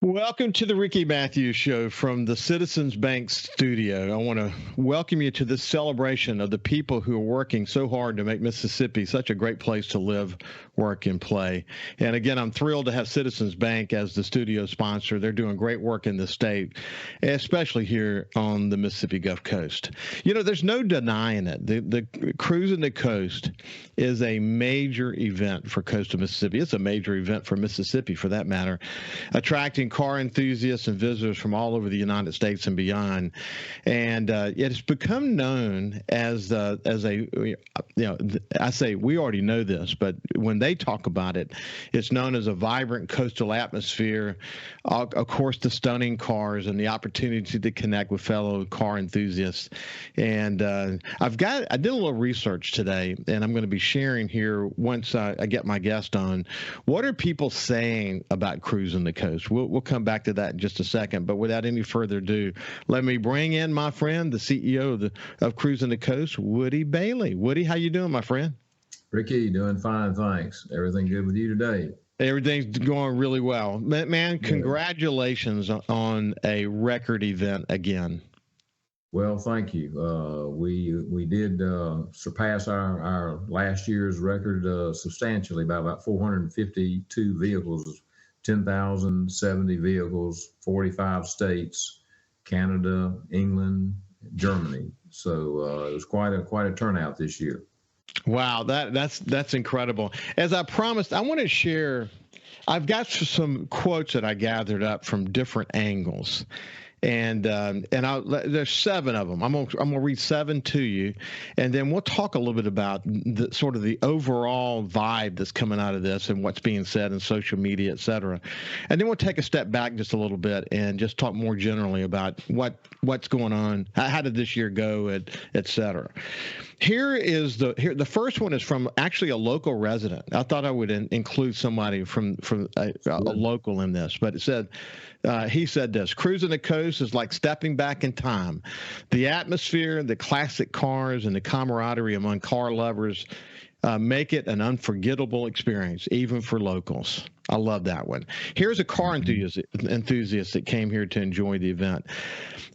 Welcome to the Ricky Matthews Show from the Citizens Bank studio. I want to welcome you to this celebration of the people who are working so hard to make Mississippi such a great place to live, work, and play. And again, I'm thrilled to have Citizens Bank as the studio sponsor. They're doing great work in the state, especially here on the Mississippi Gulf Coast. You know, there's no denying it. The Cruisin the Coast is a major event for coastal Mississippi. It's a major event for Mississippi, for that matter, attracting car enthusiasts and visitors from all over the United States and beyond. And it has become known as a, I say we already know this, but when they talk about it, it's known as a vibrant coastal atmosphere. Of course, the stunning cars and the opportunity to connect with fellow car enthusiasts. And I did a little research today, and I'm going to be sharing here once I get my guest on. What are people saying about Cruisin the Coast? We'll come back to that in just a second, but without any further ado, let me bring in my friend, the CEO of Cruisin the Coast, Woody Bailey. Woody, how you doing, my friend? Ricky, doing fine, thanks. Everything good with you today? Everything's going really well. Man, congratulations on a record event again. Well, thank you. We did surpass our last year's record substantially by about 452 vehicles, 10,070 vehicles, 45 states, Canada, England, Germany. So it was quite a turnout this year. Wow, that's incredible. As I promised, I want to share. I've got some quotes that I gathered up from different angles. And there's 7 of them. I'm gonna read 7 to you, and then we'll talk a little bit about the sort of the overall vibe that's coming out of this and what's being said in social media, et cetera. And then we'll take a step back just a little bit and just talk more generally about what's going on, how did this year go, et cetera. The first one is from actually a local resident. I thought I would include somebody from a local in this, but it said. He said this: Cruisin the Coast is like stepping back in time. The atmosphere, the classic cars, and the camaraderie among car lovers make it an unforgettable experience, even for locals. I love that one. Here's a car enthusiast that came here to enjoy the event.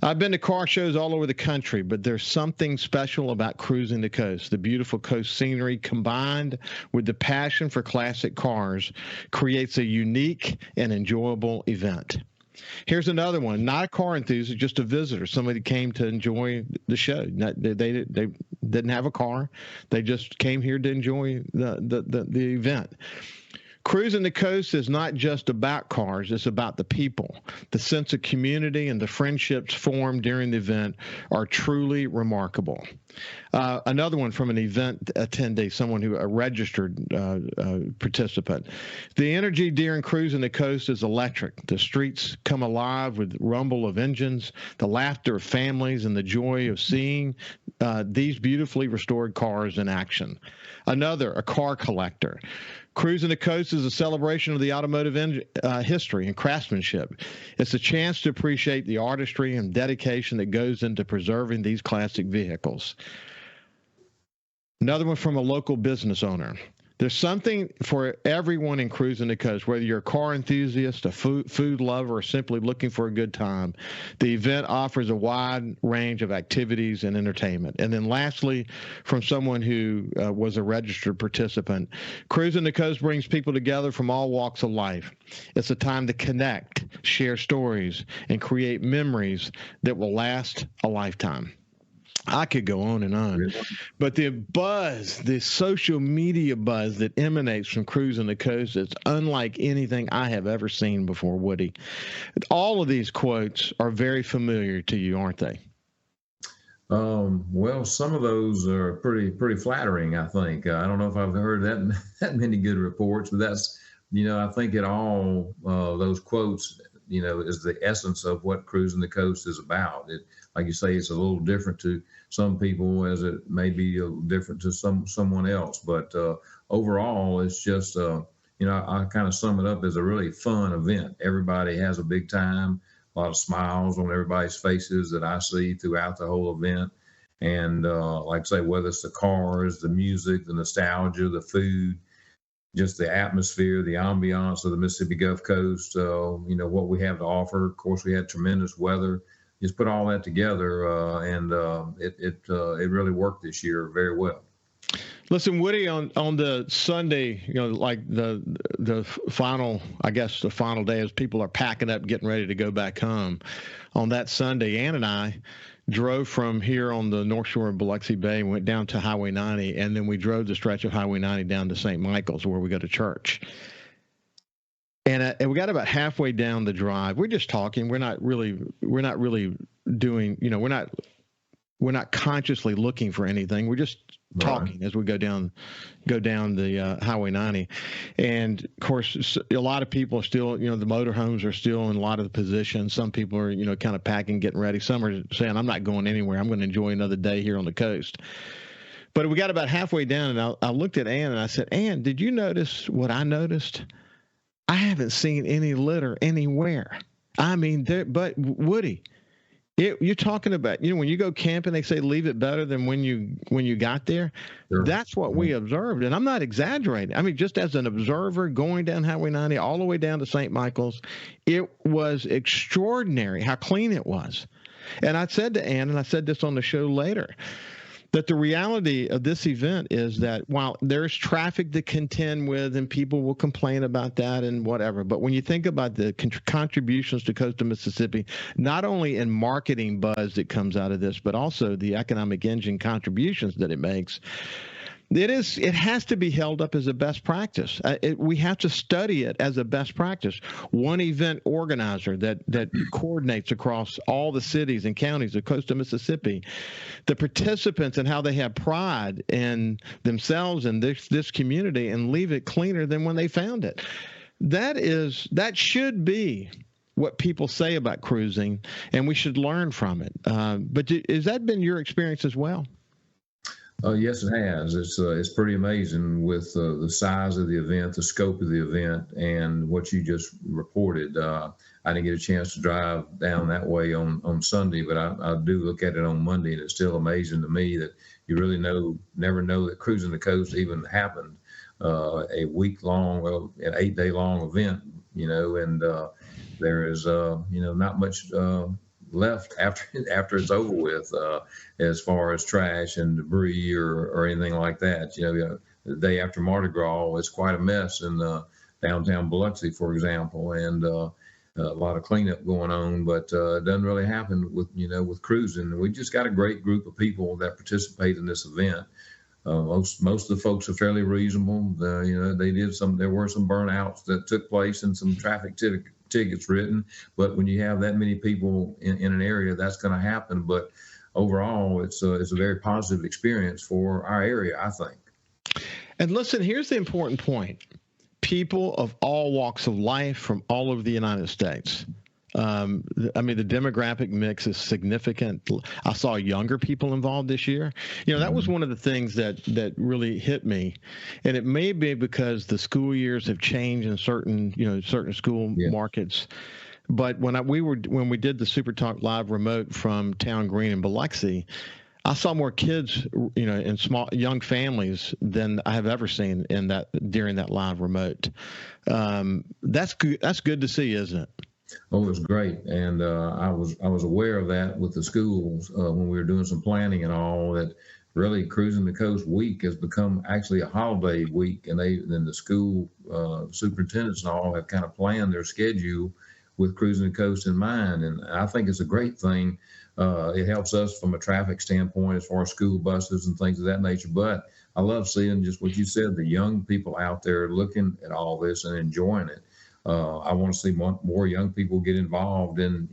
I've been to car shows all over the country, but there's something special about Cruisin the Coast. The beautiful coast scenery combined with the passion for classic cars creates a unique and enjoyable event. Here's another one, not a car enthusiast, just a visitor. Somebody came to enjoy the show. They didn't have a car. They just came here to enjoy the event. Cruisin the Coast is not just about cars. It's about the people. The sense of community and the friendships formed during the event are truly remarkable. Another one from an event attendee, someone a registered participant. The energy during Cruisin the Coast is electric. The streets come alive with rumble of engines, the laughter of families, and the joy of seeing these beautifully restored cars in action. Another, a car collector. Cruisin the Coast is a celebration of the automotive history and craftsmanship. It's a chance to appreciate the artistry and dedication that goes into preserving these classic vehicles. Another one from a local business owner. There's something for everyone in Cruisin the Coast, whether you're a car enthusiast, a food lover, or simply looking for a good time. The event offers a wide range of activities and entertainment. And then lastly, from someone who was a registered participant, Cruisin the Coast brings people together from all walks of life. It's a time to connect, share stories, and create memories that will last a lifetime. I could go on and on, but the buzz, the social media buzz that emanates from Cruisin the Coast is unlike anything I have ever seen before, Woody. All of these quotes are very familiar to you, aren't they? Well, some of those are pretty flattering, I think. I don't know if I've heard that many good reports, but that's, I think all those quotes, is the essence of what Cruisin the Coast is about. It, like you say, it's a little different to some people as it may be a little different to someone else. But overall, it's just, I kind of sum it up as a really fun event. Everybody has a big time, a lot of smiles on everybody's faces that I see throughout the whole event. And like I say, whether it's the cars, the music, the nostalgia, the food, just the atmosphere, the ambiance of the Mississippi Gulf Coast, what we have to offer. Of course, we had tremendous weather. Just put all that together, and it really worked this year very well. Listen, Woody, on the Sunday, like the final, I guess the final day as people are packing up, getting ready to go back home. On that Sunday, Ann and I drove from here on the North Shore of Biloxi Bay and went down to Highway 90, and then we drove the stretch of Highway 90 down to St. Michael's where we go to church. And we got about halfway down the drive. We're just talking. We're not really doing, we're not consciously looking for anything. We're just talking as we go down the Highway 90. And of course, a lot of people are still, the motorhomes are still in a lot of the positions. Some people are, kind of packing, getting ready. Some are saying, I'm not going anywhere. I'm going to enjoy another day here on the coast. But we got about halfway down, and I looked at Ann and I said, Ann, did you notice what I noticed? I haven't seen any litter anywhere. I mean, but Woody, you're talking about, when you go camping, they say leave it better than when you got there. Sure. That's what we observed. And I'm not exaggerating. I mean, just as an observer going down Highway 90 all the way down to St. Michael's, it was extraordinary how clean it was. And I said to Ann, and I said this on the show later, that the reality of this event is that while there's traffic to contend with and people will complain about that and whatever, but when you think about the contributions to coastal Mississippi, not only in marketing buzz that comes out of this, but also the economic engine contributions that it makes, it has to be held up as a best practice. We have to study it as a best practice. One event organizer that coordinates across all the cities and counties of coastal Mississippi, the participants and how they have pride in themselves and this community and leave it cleaner than when they found it. That should be what people say about cruising, and we should learn from it. But has that been your experience as well? Yes, it has. It's pretty amazing with the size of the event, the scope of the event, and what you just reported. I didn't get a chance to drive down that way on Sunday, but I do look at it on Monday, and it's still amazing to me that you really never know that Cruisin the Coast even happened. A week-long, an 8-day-long event, and there is, not much left after it's over with, as far as trash and debris or anything like that. The day after Mardi Gras, it's quite a mess in downtown Biloxi, for example, and a lot of cleanup going on. But it doesn't really happen with cruising. We just got a great group of people that participate in this event. Most of the folks are fairly reasonable. There were some burnouts that took place and some traffic tickets written, but when you have that many people in an area, that's going to happen. But overall, it's a very positive experience for our area, I think. And listen, here's the important point. People of all walks of life from all over the United States. The demographic mix is significant. I saw younger people involved this year. That was one of the things that really hit me, and it may be because the school years have changed in certain school markets. But when we did the SuperTalk live remote from Town Green in Biloxi, I saw more kids, in small young families than I have ever seen during that live remote. That's good. That's good to see, isn't it? Oh, it was great, and I was aware of that with the schools when we were doing some planning and all. That really Cruisin the Coast week has become actually a holiday week, and then the school superintendents and all have kind of planned their schedule with Cruisin the Coast in mind, and I think it's a great thing. It helps us from a traffic standpoint as far as school buses and things of that nature. But I love seeing just what you said, the young people out there looking at all this and enjoying it. I want to see more young people get involved in,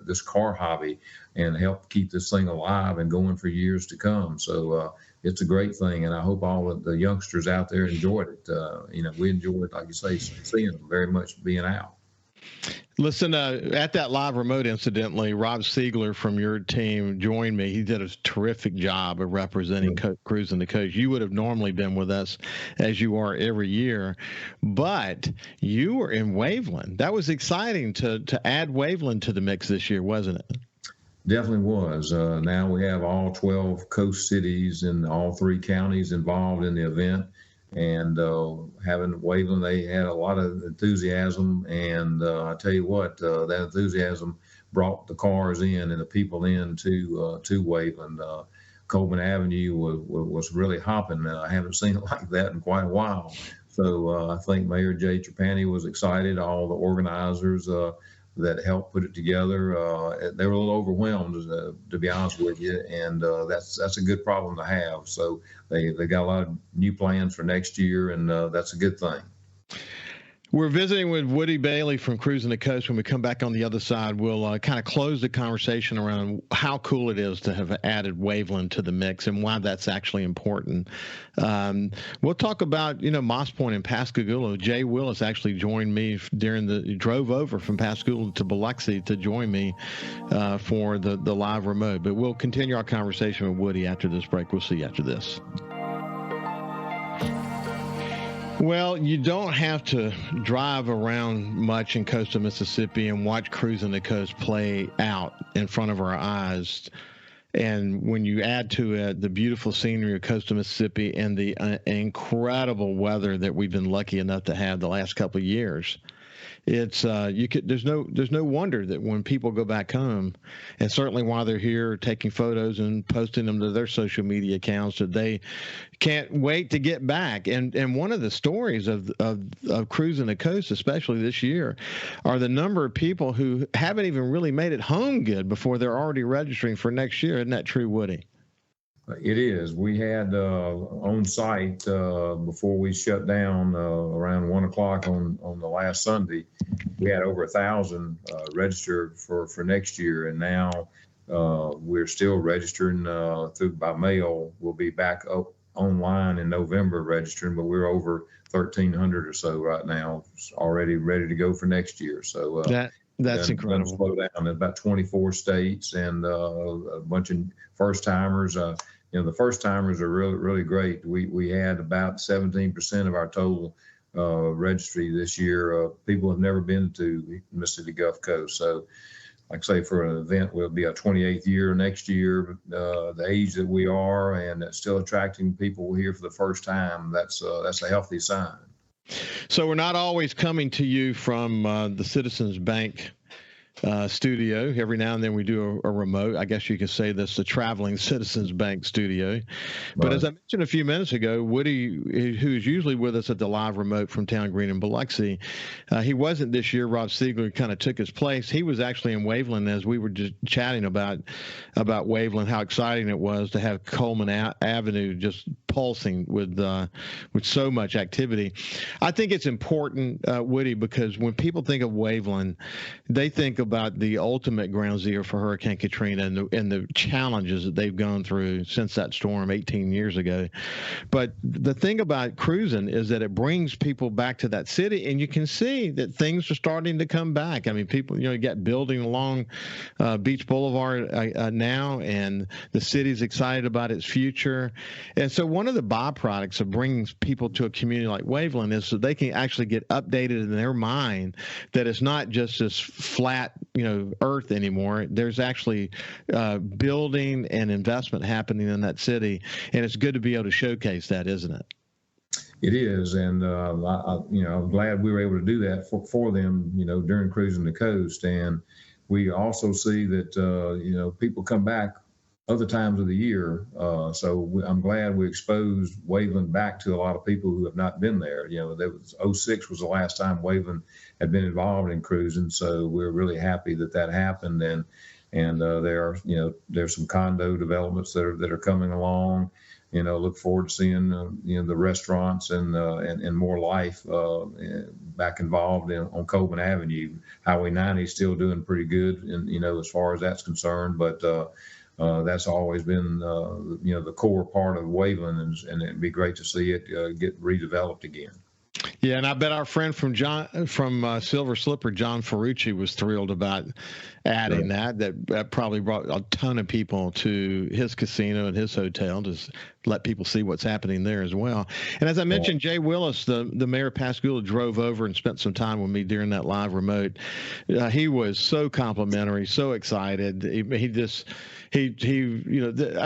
this car hobby and help keep this thing alive and going for years to come. So it's a great thing, and I hope all of the youngsters out there enjoyed it. We enjoyed, like you say, seeing them very much being out. Listen, at that live remote, incidentally, Rob Siegler from your team joined me. He did a terrific job of representing Cruisin the Coast. You would have normally been with us, as you are every year, but you were in Waveland. That was exciting to add Waveland to the mix this year, wasn't it? Definitely was. Now we have all 12 coast cities and all 3 counties involved in the event. and having Waveland, they had a lot of enthusiasm, and I tell you what, that enthusiasm brought the cars in and the people in to Waveland. Coleman Avenue was really hopping. I haven't seen it like that in quite a while. So I think Mayor Jay Trapani was excited. All the organizers that helped put it together, they were a little overwhelmed, to be honest with you, and that's a good problem to have. So they got a lot of new plans for next year, and that's a good thing. We're visiting with Woody Bailey from Cruisin the Coast. When we come back on the other side, we'll kind of close the conversation around how cool it is to have added Waveland to the mix and why that's actually important. We'll talk about, Moss Point and Pascagoula. Jay Willis actually joined me drove over from Pascagoula to Biloxi to join me for the live remote. But we'll continue our conversation with Woody after this break. We'll see you after this. Well, you don't have to drive around much in coastal Mississippi and watch Cruisin the Coast play out in front of our eyes. And when you add to it the beautiful scenery of coastal Mississippi and the incredible weather that we've been lucky enough to have the last couple of years, it's there's no wonder that when people go back home, and certainly while they're here taking photos and posting them to their social media accounts, that they can't wait to get back. And one of the stories of Cruisin the Coast, especially this year, are the number of people who haven't even really made it home good before they're already registering for next year. Isn't that true, Woody? It is. We had on site before we shut down around 1 o'clock on the last Sunday. We had over 1,000 registered for next year, and now we're still registering through by mail. We'll be back up online in November registering, but we're over 1,300 or so right now, already ready to go for next year. So that's incredible. Slow down. There's about 24 states and a bunch of first timers. The first timers are really, really great. We had about 17% of our total registry this year. People have never been to the Mississippi Gulf Coast. So, like I say, for an event, we'll be a 28th year next year. The age that we are, and still attracting people here for the first time. That's a healthy sign. So we're not always coming to you from the Citizens Bank studio. Every now and then we do a remote. I guess you could say that's the traveling Citizens Bank studio. Right. But as I mentioned a few minutes ago, Woody, who's usually with us at the live remote from Town Green in Biloxi, he wasn't this year. Rob Siegler kind of took his place. He was actually in Waveland as we were just chatting about Waveland, how exciting it was to have Coleman Avenue just pulsing with so much activity. I think it's important, Woody, because when people think of Waveland, they think about the ultimate ground zero for Hurricane Katrina and the challenges that they've gone through since that storm 18 years ago. But the thing about Cruisin is that it brings people back to that city, and you can see that things are starting to come back. I mean, people, you got building along Beach Boulevard now, and the city's excited about its future. And so one of the byproducts of bringing people to a community like Waveland is that they can actually get updated in their mind that it's not just this flat, earth anymore. There's actually building and investment happening in that city, and it's good to be able to showcase that, isn't it? It is, and I'm glad we were able to do that for them, during Cruisin the Coast. And we also see that people come back other times of the year. So I'm glad we exposed Waveland back to a lot of people who have not been there. There was 2006 was the last time Waveland had been involved in cruising. So we're really happy that happened. And there's some condo developments that are coming along. Look forward to seeing the restaurants and more life back involved on Coleman Avenue. Highway 90 is still doing pretty good, and as far as that's concerned, but that's always been the core part of Waveland, and it'd be great to see it get redeveloped again. Yeah, and I bet our friend from Silver Slipper, John Ferrucci, was thrilled about adding that probably brought a ton of people to his casino and his hotel, just let people see what's happening there as well. And as I mentioned, Jay Willis, the mayor of Pascagoula, drove over and spent some time with me during that live remote. He was so complimentary, so excited. I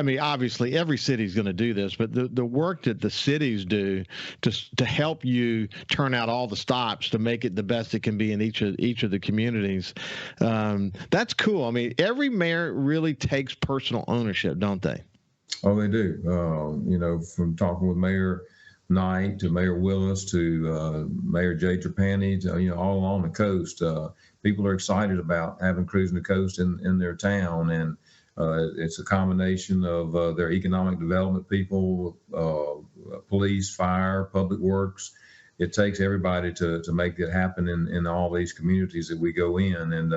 mean, obviously every city's going to do this, but the work that the cities do to help you turn out all the stops to make it the best it can be in each of the communities, that's cool. I mean, every mayor really takes personal ownership, don't they? Oh, they do. From talking with Mayor Knight to Mayor Willis to Mayor Jay Trapani to, all along the coast, people are excited about having Cruisin the Coast in their town. And it's a combination of their economic development people, police, fire, public works. It takes everybody to make it happen in all these communities that we go in. And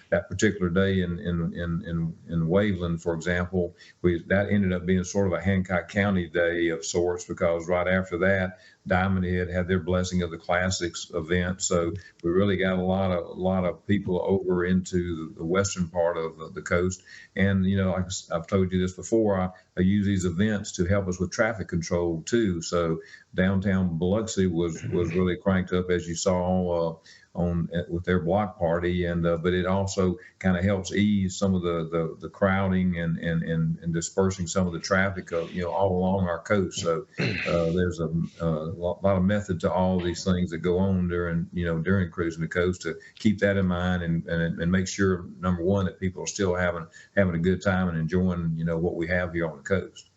that particular day in Waveland, for example, that ended up being sort of a Hancock County day of sorts, because right after that, Diamond Head had their Blessing of the Classics event. So we really got a lot of people over into the western part of the coast. And, like I've told you this before, I use these events to help us with traffic control too. So downtown Biloxi was really cranked up, as you saw with their block party, and but it also kind of helps ease some of the crowding and dispersing some of the traffic all along our coast. So there's a lot of method to all these things that go on during Cruisin the Coast, to keep that in mind and make sure, number one, that people are still having a good time and enjoying what we have here on the coast.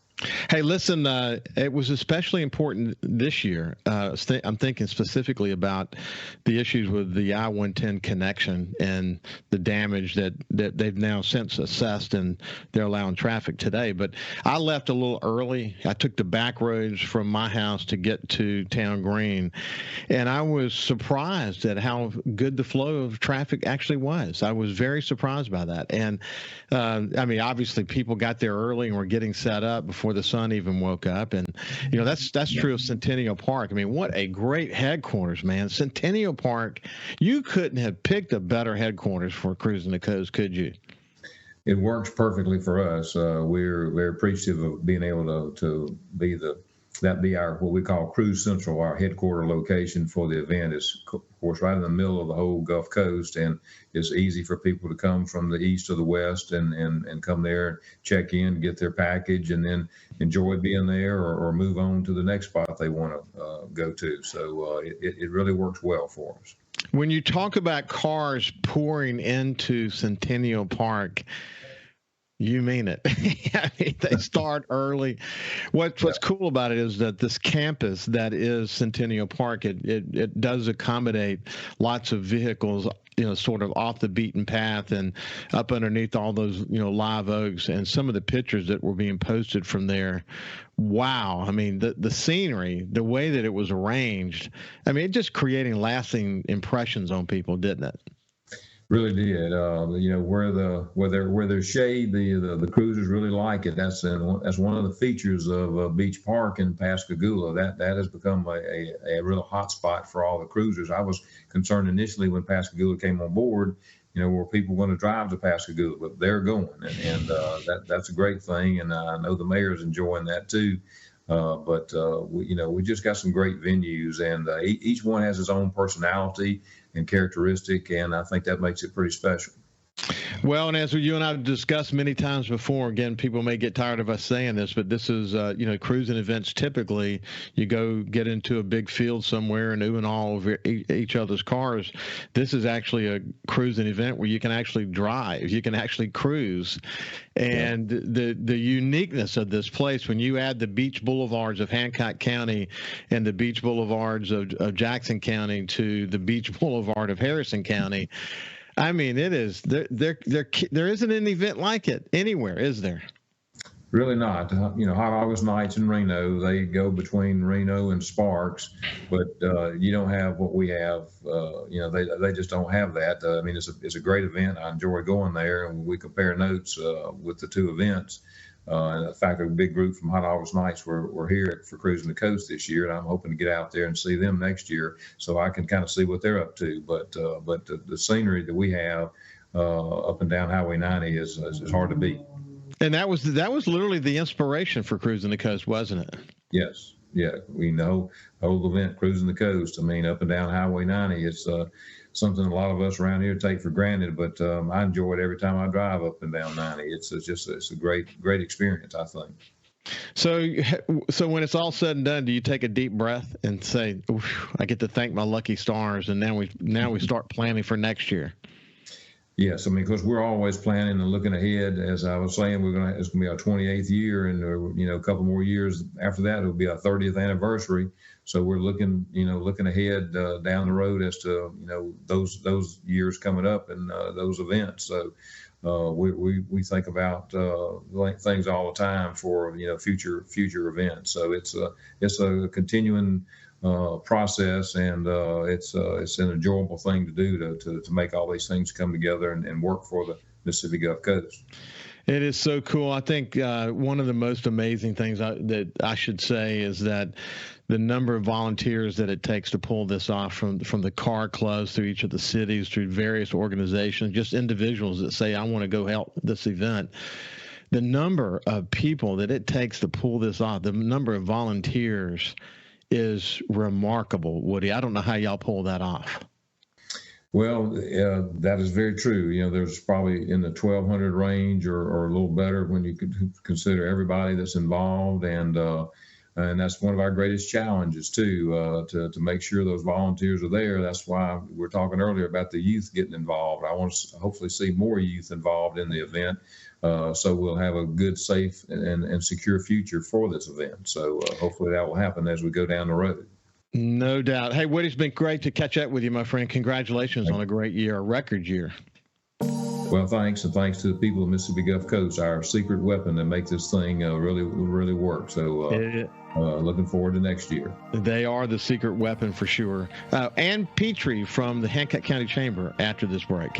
Hey, listen, it was especially important this year. I'm thinking specifically about the issues with the I-110 connection and the damage that they've now since assessed, and they're allowing traffic today. But I left a little early. I took the back roads from my house to get to Town Green, and I was surprised at how good the flow of traffic actually was. I was very surprised by that. And, I mean, obviously people got there early and were getting set up before the sun even woke up. And that's true of Centennial Park. I mean, what a great headquarters, man. Centennial Park, you couldn't have picked a better headquarters for Cruisin the Coast, could you? It works perfectly for us. We're appreciative of being able to be our what we call Cruise Central, our headquarter location for the event. Is of course right in the middle of the whole Gulf Coast, and it's easy for people to come from the east or the west and come there and check in, get their package, and then enjoy being there or move on to the next spot they want to go to. So it really works well for us. When you talk about cars pouring into Centennial Park, you mean it. I mean, they start early. What's cool about it is that this campus that is Centennial Park, it does accommodate lots of vehicles, sort of off the beaten path and up underneath all those, live oaks, and some of the pictures that were being posted from there. Wow. I mean, the scenery, the way that it was arranged, I mean, it just creating lasting impressions on people, didn't it? Really did. Where there's shade, the cruisers really like it. That's one of the features of Beach Park in Pascagoula. That has become a real hot spot for all the cruisers. I was concerned initially when Pascagoula came on board, were people going to drive to Pascagoula, but they're going, and that's a great thing. And I know the mayor's enjoying that too. But we just got some great venues, and each one has its own personality and characteristic, and I think that makes it pretty special. Well, and as you and I have discussed many times before, again, people may get tired of us saying this, but this is, cruising events. Typically, you go get into a big field somewhere and ooh and all over each other's cars. This is actually a cruising event where you can actually drive, you can actually cruise. And the uniqueness of this place, when you add the beach boulevards of Hancock County and the beach boulevards of Jackson County to the beach boulevard of Harrison County, I mean, it is there isn't an event like it anywhere, is there? Really not. Hot August nights in Reno, they go between Reno and Sparks, but you don't have what we have. They just don't have that. I mean, it's a great event. I enjoy going there, and we compare notes with the two events. And in fact, a big group from Hot August Nights were here for Cruisin the Coast this year, and I'm hoping to get out there and see them next year so I can kind of see what they're up to. But the scenery that we have up and down Highway 90 is hard to beat. And that was literally the inspiration for Cruising the Coast, wasn't it? Yes. Yeah. We know whole event, Cruising the Coast. I mean, up and down Highway 90. It's something a lot of us around here take for granted, but I enjoy it every time I drive up and down 90. It's a great experience, I think. So when it's all said and done, do you take a deep breath and say, I get to thank my lucky stars, and now we start planning for next year? Yes, I mean, because we're always planning and looking ahead. As I was saying, it's going to be our 28th year, and a couple more years after that, it'll be our 30th anniversary. So we're looking ahead down the road as to those years coming up and those events. So we think about things all the time for future events. So it's a continuing process, and it's an enjoyable thing to do to make all these things come together and work for the Mississippi Gulf Coast. It is so cool. I think one of the most amazing things that I should say is that the number of volunteers that it takes to pull this off, from the car clubs through each of the cities, through various organizations, just individuals that say, I want to go help this event. The number of people that it takes to pull this off, the number of volunteers, is remarkable, Woody. I don't know how y'all pull that off. Well, that is very true. There's probably in the 1,200 range or a little better when you could consider everybody that's involved, and that's one of our greatest challenges too, to make sure those volunteers are there. That's why we're talking earlier about the youth getting involved. I want to hopefully see more youth involved in the event, so we'll have a good, safe, and secure future for this event. So hopefully that will happen as we go down the road. No doubt. Hey, Woody, it's been great to catch up with you, my friend. Congratulations on a great year, a record year. Well, thanks, and thanks to the people of Mississippi Gulf Coast, our secret weapon to make this thing really work. So looking forward to next year. They are the secret weapon for sure. Ann Petrie from the Hancock County Chamber after this break.